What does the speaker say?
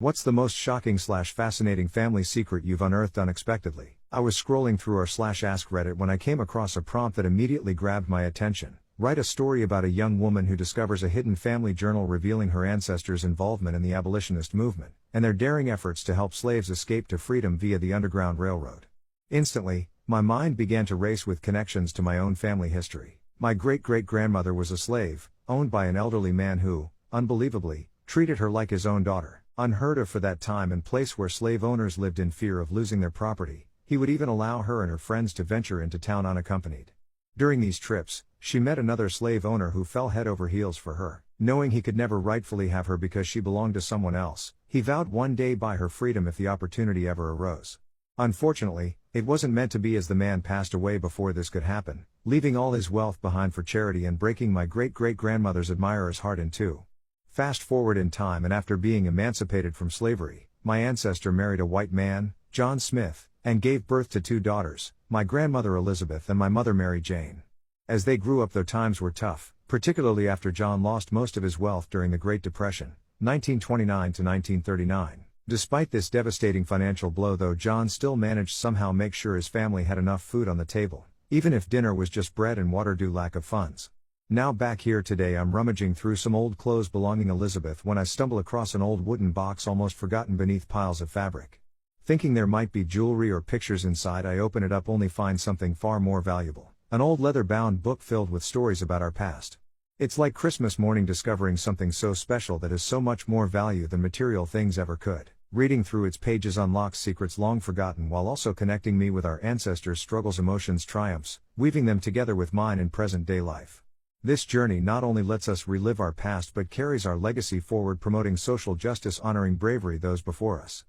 What's the most shocking/fascinating family secret you've unearthed unexpectedly? I was scrolling through r/ask Reddit when I came across a prompt that immediately grabbed my attention. Write a story about a young woman who discovers a hidden family journal revealing her ancestors' involvement in the abolitionist movement, and their daring efforts to help slaves escape to freedom via the Underground Railroad. Instantly, my mind began to race with connections to my own family history. My great-great-grandmother was a slave, owned by an elderly man who, unbelievably, treated her like his own daughter. Unheard of for that time and place where slave owners lived in fear of losing their property, he would even allow her and her friends to venture into town unaccompanied. During these trips, she met another slave owner who fell head over heels for her. Knowing he could never rightfully have her because she belonged to someone else, he vowed one day buy her freedom if the opportunity ever arose. Unfortunately, it wasn't meant to be, as the man passed away before this could happen, leaving all his wealth behind for charity and breaking my great-great-grandmother's admirer's heart in two. Fast forward in time, and after being emancipated from slavery, my ancestor married a white man, John Smith, and gave birth to two daughters, my grandmother Elizabeth and my mother Mary Jane. As they grew up, their times were tough, particularly after John lost most of his wealth during the Great Depression, 1929 to 1939. Despite this devastating financial blow, though, John still managed somehow make sure his family had enough food on the table, even if dinner was just bread and water due lack of funds. Now back here today, I'm rummaging through some old clothes belonging to Elizabeth when I stumble across an old wooden box almost forgotten beneath piles of fabric. Thinking there might be jewelry or pictures inside, I open it up only find something far more valuable. An old leather-bound book filled with stories about our past. It's like Christmas morning discovering something so special that has so much more value than material things ever could. Reading through its pages unlocks secrets long forgotten while also connecting me with our ancestors' struggles, emotions, triumphs, weaving them together with mine in present-day life. This journey not only lets us relive our past but carries our legacy forward, promoting social justice, honoring bravery those before us.